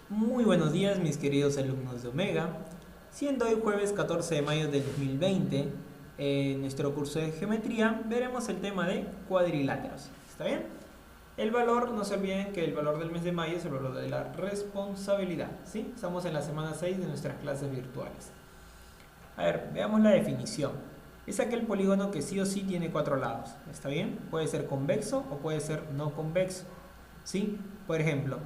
Muy buenos días mis queridos alumnos de Omega, siendo hoy jueves 14 de mayo del 2020, en nuestro curso de geometría veremos el tema de cuadriláteros, ¿está bien? El valor, no se olviden que el valor del mes de mayo es el valor de la responsabilidad, ¿sí? Estamos en la semana 6 de nuestras clases virtuales. A ver, veamos la definición. Es aquel polígono que sí o sí tiene cuatro lados, ¿está bien? Puede ser convexo o puede ser no convexo, ¿sí? Por ejemplo,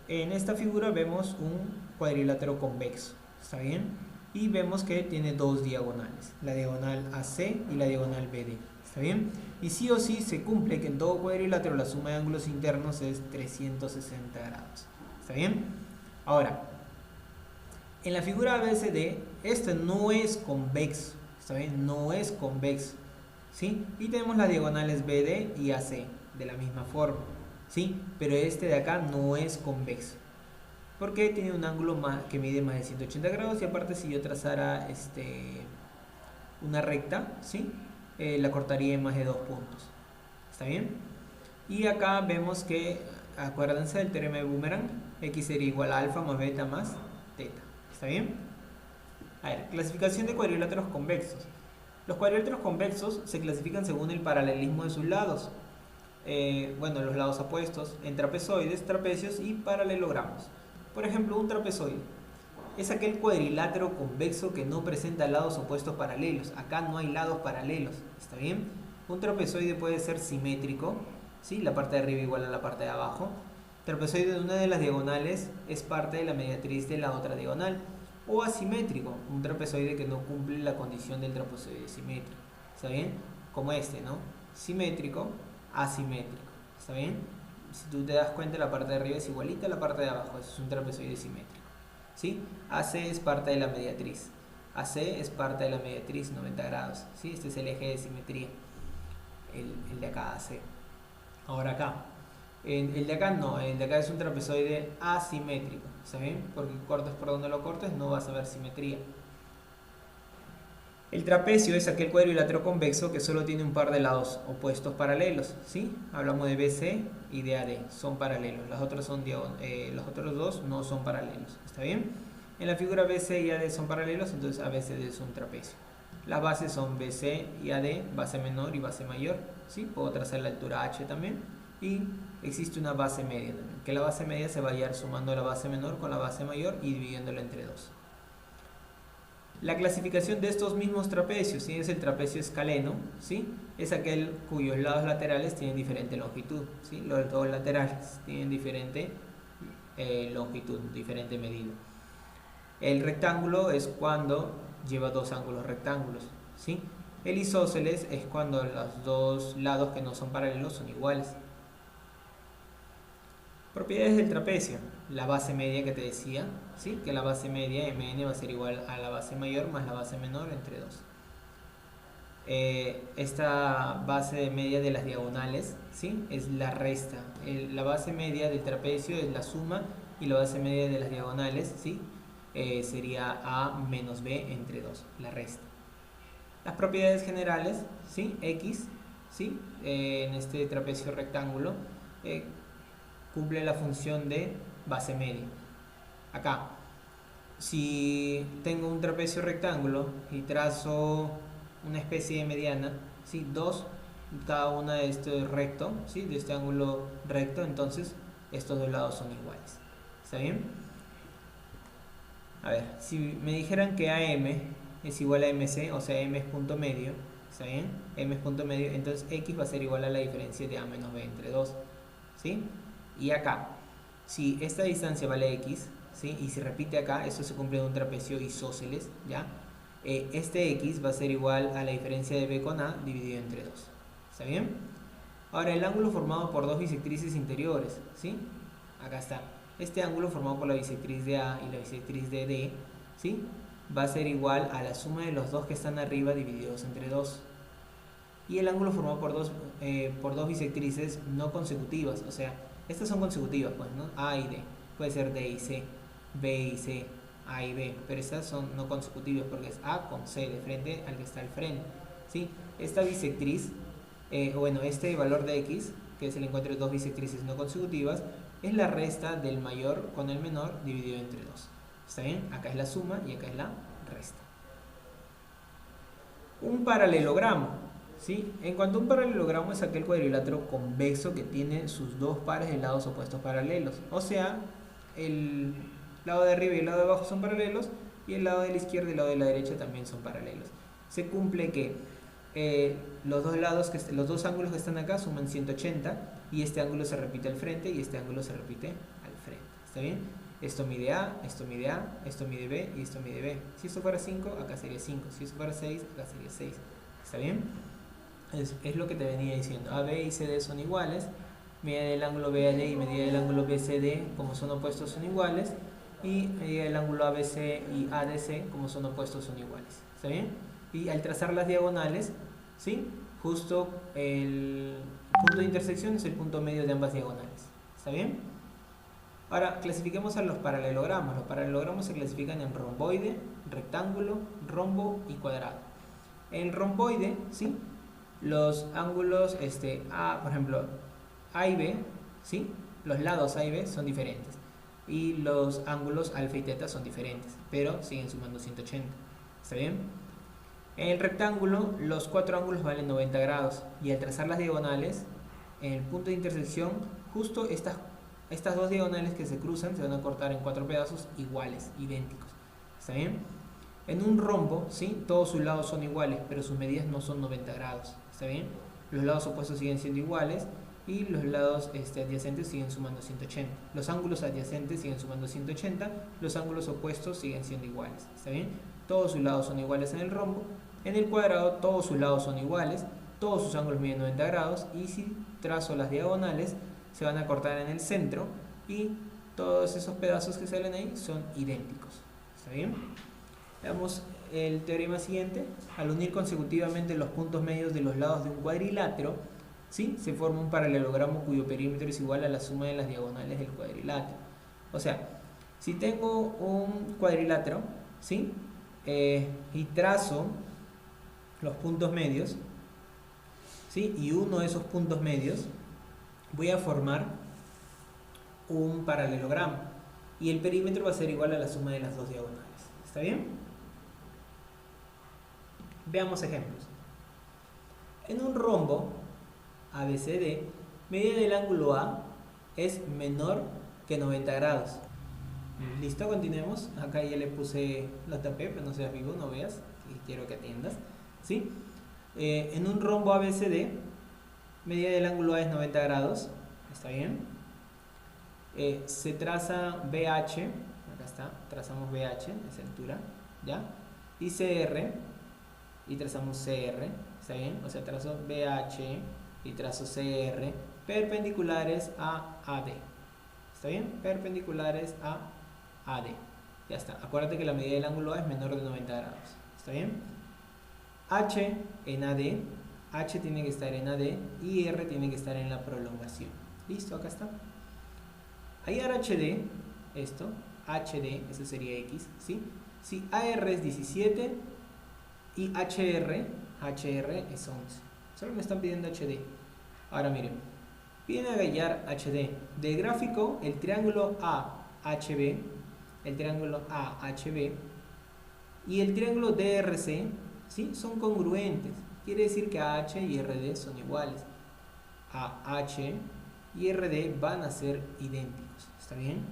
en esta figura vemos un cuadrilátero convexo, ¿está bien? Y vemos que tiene dos diagonales, la diagonal AC y la diagonal BD, ¿está bien? Y sí o sí se cumple que en todo cuadrilátero la suma de ángulos internos es 360 grados, ¿está bien? Ahora, en la figura ABCD, este no es convexo, ¿está bien? No es convexo, ¿sí? Y tenemos las diagonales BD y AC de la misma forma, ¿sí? Pero este de acá no es convexo, porque tiene un ángulo que mide más de 180 grados y aparte si yo trazara una recta, ¿sí? La cortaría en más de dos puntos, ¿está bien? Y acá vemos que, acuérdense del teorema de Boomerang, x sería igual a alfa más beta más teta, ¿está bien? A ver, clasificación de cuadriláteros convexos. Los cuadriláteros convexos se clasifican según el paralelismo de sus lados. Bueno, los lados opuestos, en trapezoides, trapecios y paralelogramos. Por ejemplo, un trapezoide es aquel cuadrilátero convexo que no presenta lados opuestos paralelos. Acá no hay lados paralelos, ¿está bien? Un trapezoide puede ser simétrico, ¿sí? La parte de arriba igual a la parte de abajo. Trapezoide de una de las diagonales es parte de la mediatriz de la otra diagonal. O asimétrico, un trapezoide que no cumple la condición del trapezoide simétrico, ¿está bien? Como este, ¿no? Simétrico, asimétrico, ¿está bien? Si tú te das cuenta, la parte de arriba es igualita a la parte de abajo, eso es un trapezoide simétrico, ¿sí? AC es parte de la mediatriz, AC es parte de la mediatriz 90 grados, ¿sí? Este es el eje de simetría, el de acá AC. Ahora acá, el de acá no, el de acá es un trapezoide asimétrico, ¿está bien? Porque cortes por donde lo cortes no vas a ver simetría. El trapecio es aquel cuadrilátero convexo que solo tiene un par de lados opuestos paralelos, ¿sí? Hablamos de BC y de AD, son paralelos. Los otros dos no son paralelos, ¿está bien? En la figura BC y AD son paralelos, entonces ABCD es un trapecio. Las bases son BC y AD, base menor y base mayor, ¿sí? Puedo trazar la altura H también. Y existe una base media también, que la base media se va a ir sumando la base menor con la base mayor y dividiéndola entre dos. La clasificación de estos mismos trapecios, ¿sí? Es el trapecio escaleno, ¿sí? Es aquel cuyos lados laterales tienen diferente longitud, ¿sí? Los dos laterales tienen diferente longitud, diferente medida. El rectángulo es cuando lleva dos ángulos rectángulos, ¿sí? El isósceles es cuando los dos lados que no son paralelos son iguales. Propiedades del trapecio. La base media que te decía, ¿sí? Que la base media mn va a ser igual a la base mayor más la base menor entre 2. Esta base media de las diagonales, ¿sí? Es la resta. La base media del trapecio es la suma y la base media de las diagonales, ¿sí? Sería a menos b entre 2, la resta. Las propiedades generales, ¿sí? X, ¿sí? En este trapecio rectángulo cumple la función de base media. Acá, si tengo un trapecio rectángulo y trazo una especie de mediana, ¿sí? 2, cada una de esto es recto, ¿sí? De este ángulo recto, entonces estos dos lados son iguales. ¿Está bien? A ver, si me dijeran que AM es igual a MC, o sea, M es punto medio, ¿está bien? M es punto medio, entonces X va a ser igual a la diferencia de A menos B entre 2, ¿sí? Y acá, si esta distancia vale X, ¿sí? Y se repite acá, eso se cumple en un trapecio isósceles, ¿ya? Este X va a ser igual a la diferencia de B con A dividido entre 2, ¿está bien? Ahora, el ángulo formado por dos bisectrices interiores, ¿sí? Acá está. Este ángulo formado por la bisectriz de A y la bisectriz de D, ¿sí? Va a ser igual a la suma de los dos que están arriba divididos entre 2. Y el ángulo formado por dos bisectrices no consecutivas, o sea, estas son consecutivas, pues, ¿no? A y D. Puede ser D y C, B y C, A y B, pero estas son no consecutivas porque es A con C de frente al que está al frente, ¿sí? Esta bisectriz, este valor de X, que es el encuentro de dos bisectrices no consecutivas, es la resta del mayor con el menor dividido entre 2. ¿Está bien? Acá es la suma y acá es la resta. Un paralelogramo, ¿sí? En cuanto a un paralelogramo es aquel cuadrilátero convexo que tiene sus dos pares de lados opuestos paralelos. O sea, el lado de arriba y el lado de abajo son paralelos y el lado de la izquierda y el lado de la derecha también son paralelos. Se cumple que los dos ángulos que están acá suman 180 y este ángulo se repite al frente y este ángulo se repite al frente. ¿Está bien? Esto mide A, esto mide A, esto mide B y esto mide B. Si esto fuera 5, acá sería 5. Si esto fuera 6, acá sería 6. ¿Está bien? Es lo que te venía diciendo. AB y CD son iguales. Medida del ángulo BAD y medida del ángulo BCD, como son opuestos, son iguales. Y medida del ángulo ABC y ADC, como son opuestos, son iguales. ¿Está bien? Y al trazar las diagonales, ¿sí? Justo el punto de intersección es el punto medio de ambas diagonales. ¿Está bien? Ahora, clasifiquemos a los paralelogramos. Los paralelogramos se clasifican en romboide, rectángulo, rombo y cuadrado. En romboide, ¿sí? Los ángulos, por ejemplo, A y B, ¿sí? Los lados A y B son diferentes. Y los ángulos alfa y teta son diferentes, pero siguen sumando 180. ¿Está bien? En el rectángulo, los cuatro ángulos valen 90 grados. Y al trazar las diagonales, en el punto de intersección, justo estas dos diagonales que se cruzan se van a cortar en cuatro pedazos iguales, idénticos. ¿Está bien? En un rombo, ¿sí? Todos sus lados son iguales, pero sus medidas no son 90 grados. ¿Está bien? Los lados opuestos siguen siendo iguales y los lados adyacentes siguen sumando 180. Los ángulos adyacentes siguen sumando 180, los ángulos opuestos siguen siendo iguales. ¿Está bien? Todos sus lados son iguales en el rombo. En el cuadrado, todos sus lados son iguales, todos sus ángulos miden 90 grados y si trazo las diagonales, se van a cortar en el centro y todos esos pedazos que salen ahí son idénticos. ¿Está bien? Veamos el teorema siguiente. Al unir consecutivamente los puntos medios de los lados de un cuadrilátero, ¿sí? Se forma un paralelogramo cuyo perímetro es igual a la suma de las diagonales del cuadrilátero. O sea, si tengo un cuadrilátero, ¿sí? Y trazo los puntos medios, ¿sí? Y uno de esos puntos medios, voy a formar un paralelogramo y el perímetro va a ser igual a la suma de las dos diagonales. ¿Está bien? Veamos ejemplos. En un rombo ABCD, medida del ángulo A es menor que 90 grados. Listo, continuemos. Acá ya le puse, la tapé, pero no seas vivo, no veas, y quiero que atiendas. ¿Sí? En un rombo ABCD, medida del ángulo A es 90 grados. ¿Está bien? Se traza BH, acá está, trazamos BH, esa altura, ¿ya? Y CR, y trazamos CR, ¿está bien? O sea, trazo BH y trazo CR perpendiculares a AD. ¿Está bien? Perpendiculares a AD. Ya está. Acuérdate que la medida del ángulo A es menor de 90 grados. ¿Está bien? H en AD, H tiene que estar en AD y R tiene que estar en la prolongación. Listo, acá está. Hallar HD, esto, HD, eso sería X, ¿sí? Si AR es 17 y HR es 11. Solo me están pidiendo HD. Ahora miren, piden a hallar HD. Del gráfico, el triángulo AHB, y el triángulo DRC, ¿sí? Son congruentes. Quiere decir que AH y RD son iguales. AH y RD van a ser idénticos. ¿Está bien?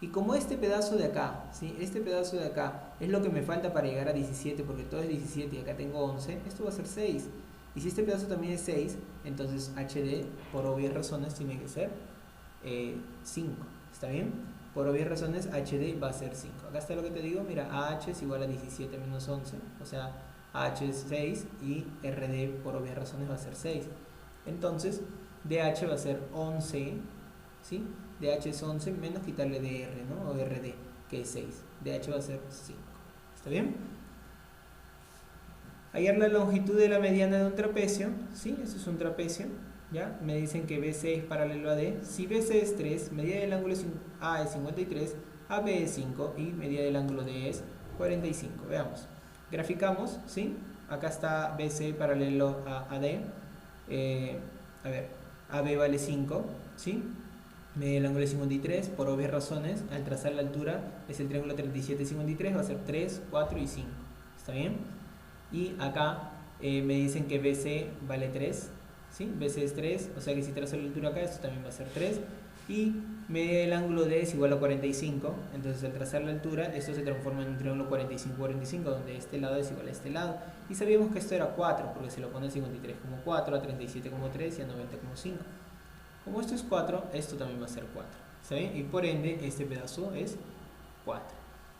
Y como este pedazo de acá, ¿sí? Este pedazo de acá es lo que me falta para llegar a 17, porque todo es 17 y acá tengo 11, esto va a ser 6. Y si este pedazo también es 6, entonces HD, por obvias razones, tiene que ser 5. ¿Está bien? Por obvias razones, HD va a ser 5. Acá está lo que te digo, mira, AH es igual a 17 menos 11, o sea, AH es 6 y RD, por obvias razones, va a ser 6. Entonces, DH va a ser 11, ¿sí? DH es 11 menos quitarle DR, ¿no? O RD, que es 6. DH va a ser 5. ¿Está bien? Hallar la longitud de la mediana de un trapecio, ¿sí? Esto es un trapecio, ¿ya? Me dicen que BC es paralelo a D. Si BC es 3, medida del ángulo A es 53, AB es 5 y medida del ángulo D es 45. Veamos. Graficamos, ¿sí? Acá está BC paralelo a AD. A ver, AB vale 5, ¿sí? Media del ángulo es 53, por obvias razones, al trazar la altura es el triángulo 37 y 53, va a ser 3, 4 y 5. ¿Está bien? Y acá me dicen que BC vale 3, ¿sí? BC es 3, o sea que si trazo la altura acá, esto también va a ser 3. Y media del ángulo D es igual a 45, entonces al trazar la altura, esto se transforma en un triángulo 45-45, donde este lado es igual a este lado. Y sabíamos que esto era 4, porque se lo pone a 53 como 4, a 37 como 3 y a 90 como 5. Como esto es 4, esto también va a ser 4. ¿Está bien? Y por ende, este pedazo es 4.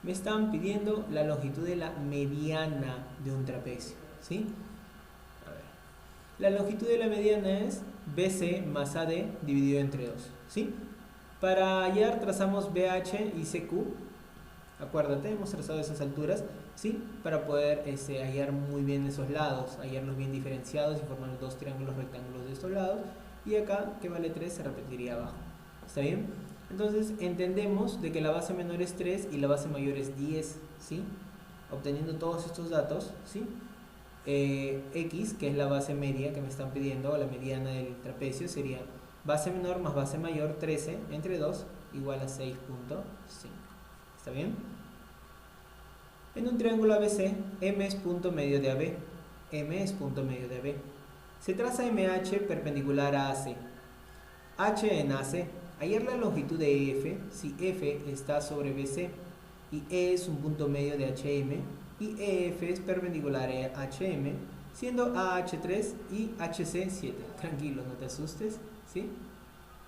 Me están pidiendo la longitud de la mediana de un trapecio. ¿Sí? A ver. La longitud de la mediana es BC más AD dividido entre 2. ¿Sí? Para hallar trazamos BH y CQ. Acuérdate, hemos trazado esas alturas, ¿sí? Para poder hallar muy bien esos lados, hallarlos bien diferenciados y formar los dos triángulos rectángulos de estos lados. Y acá, que vale 3, se repetiría abajo. ¿Está bien? Entonces entendemos de que la base menor es 3 y la base mayor es 10, ¿sí? Obteniendo todos estos datos, ¿sí? X, que es la base media que me están pidiendo, o la mediana del trapecio, sería base menor más base mayor, 13, entre 2, igual a 6.5. ¿Está bien? En un triángulo ABC, M es punto medio de AB. M es punto medio de AB. Se traza MH perpendicular a AC. H en AC. Hallar la longitud de EF si F está sobre BC y E es un punto medio de HM y EF es perpendicular a HM, siendo AH3 y HC7. Tranquilo, no te asustes, ¿sí?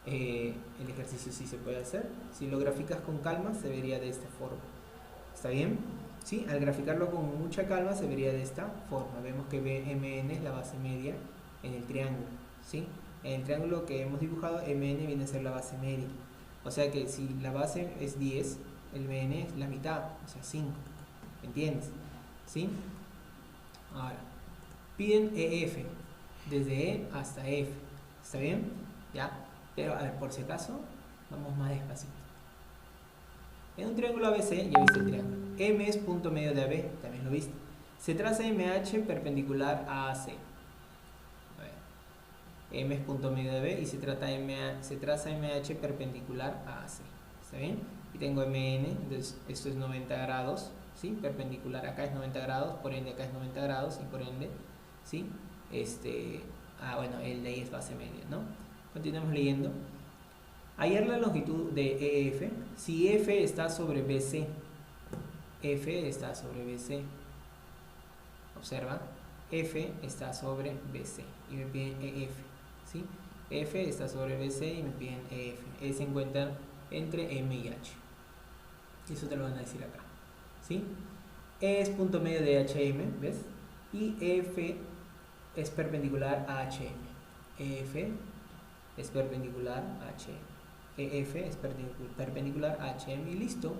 El ejercicio sí se puede hacer. Si lo graficas con calma, se vería de esta forma. ¿Está bien? ¿Sí? Al graficarlo con mucha calma, se vería de esta forma. Vemos que BMN es la base media en el triángulo, ¿sí? En el triángulo que hemos dibujado, MN viene a ser la base media. O sea que si la base es 10, el BN es la mitad, o sea 5. ¿Entiendes? ¿Sí? Ahora, piden EF, desde E hasta F. ¿Está bien? ¿Ya? Pero a ver, por si acaso, vamos más despacito. En un triángulo ABC, ya viste el triángulo. M es punto medio de AB, también lo viste. Se traza MH perpendicular a AC. A ver. M es punto medio de AB y se traza MH perpendicular a AC. ¿Está bien? Y tengo MN, entonces esto es 90 grados, ¿sí? Perpendicular acá es 90 grados, por ende acá es 90 grados y por ende, ¿sí? Bueno, el de ahí es base media, ¿no? Continuamos leyendo. Hallar la longitud de EF si F está sobre BC. F está sobre BC. Observa, F está sobre BC y me piden EF, ¿sí? F está sobre BC y me piden EF. E se encuentra entre M y H. Eso te lo van a decir acá, ¿sí? E es punto medio de HM, ¿ves? Y EF es perpendicular a HM. EF es perpendicular a HM. EF es perpendicular a HM y listo,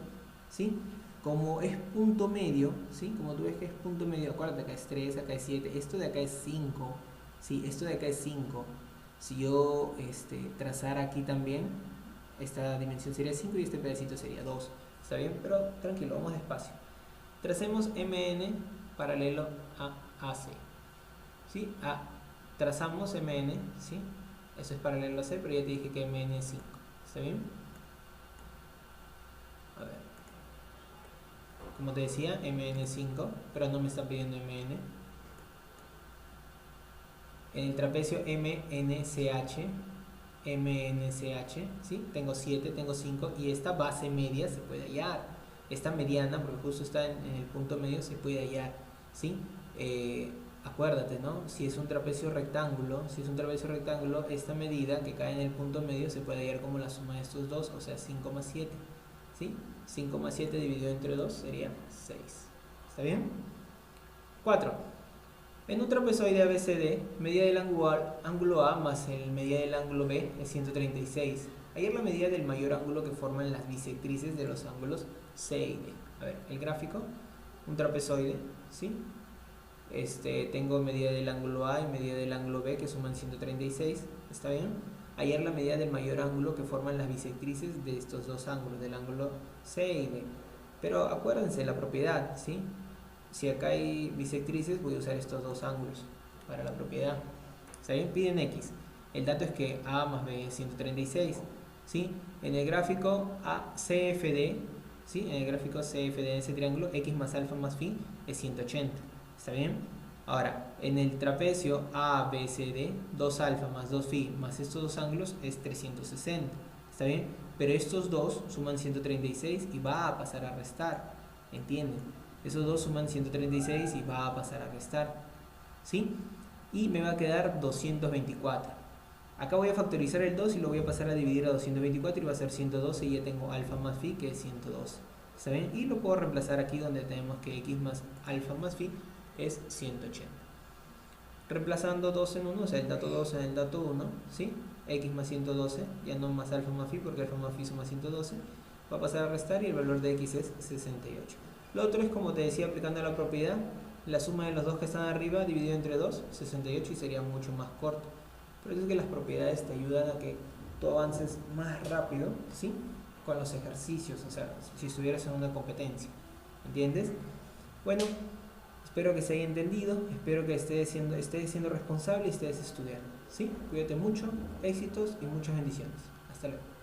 ¿sí? Como es punto medio, ¿sí? Como tú ves que es punto medio, acuérdate, acá es 3, acá es 7, esto de acá es 5, ¿sí? Esto de acá es 5. Si yo trazara aquí también, esta dimensión sería 5 y este pedacito sería 2. ¿Está bien? Pero tranquilo, vamos despacio. Tracemos MN paralelo a AC, ¿sí? Trazamos MN, ¿sí? Eso es paralelo a C, pero ya te dije que MN es 5. ¿Está bien? A ver. Como te decía, MN es 5, pero no me está pidiendo MN. En el trapecio MNCH, ¿sí? Tengo 7, tengo 5 y esta base media se puede hallar. Esta mediana, porque justo está en el punto medio, se puede hallar, ¿sí? Acuérdate, ¿no? Si es un trapecio rectángulo, esta medida que cae en el punto medio se puede hallar como la suma de estos dos, o sea 5,7, ¿sí? 5,7 dividido entre 2 sería 6. ¿Está bien? 4. En un trapezoide ABCD, medida del ángulo A más el medida del ángulo B es 136. Hallar la medida del mayor ángulo que forman las bisectrices de los ángulos C y D. A ver, el gráfico, un trapezoide, ¿sí? Tengo medida del ángulo A y medida del ángulo B que suman 136, ¿está bien? Hallar la medida del mayor ángulo que forman las bisectrices de estos dos ángulos, del ángulo C y D. Pero acuérdense de la propiedad, ¿sí? Si acá hay bisectrices, voy a usar estos dos ángulos para la propiedad. ¿Está bien? Piden X. El dato es que A más B es 136. ¿sí? En el gráfico CFD, ¿sí? En el gráfico CFD de ese triángulo, x más alfa más phi es 180. ¿Está bien? Ahora, en el trapecio ABCD, 2 alfa más 2 phi más estos dos ángulos es 360. ¿Está bien? Pero estos dos suman 136 y va a pasar a restar. ¿Entienden? Esos dos suman 136 y va a pasar a restar. ¿Sí? Y me va a quedar 224. Acá voy a factorizar el 2 y lo voy a pasar a dividir a 224 y va a ser 112 y ya tengo alfa más phi que es 112. ¿Está bien? Y lo puedo reemplazar aquí donde tenemos que x más alfa más phi es 180. Reemplazando 2 en 1, o sea el dato 2 en el dato 1, ¿sí? X más 112, ya no más alfa más phi porque alfa más phi suma 112, va a pasar a restar y el valor de x es 68. Lo otro es, como te decía, aplicando la propiedad, la suma de los dos que están arriba dividido entre 2, 68, y sería mucho más corto. Por eso es que las propiedades te ayudan a que tú avances más rápido, ¿sí? Con los ejercicios, o sea, si estuvieras en una competencia, ¿entiendes? Bueno, espero que se haya entendido, espero que estés siendo responsable y estés estudiando, ¿sí? Cuídate mucho, éxitos y muchas bendiciones. Hasta luego.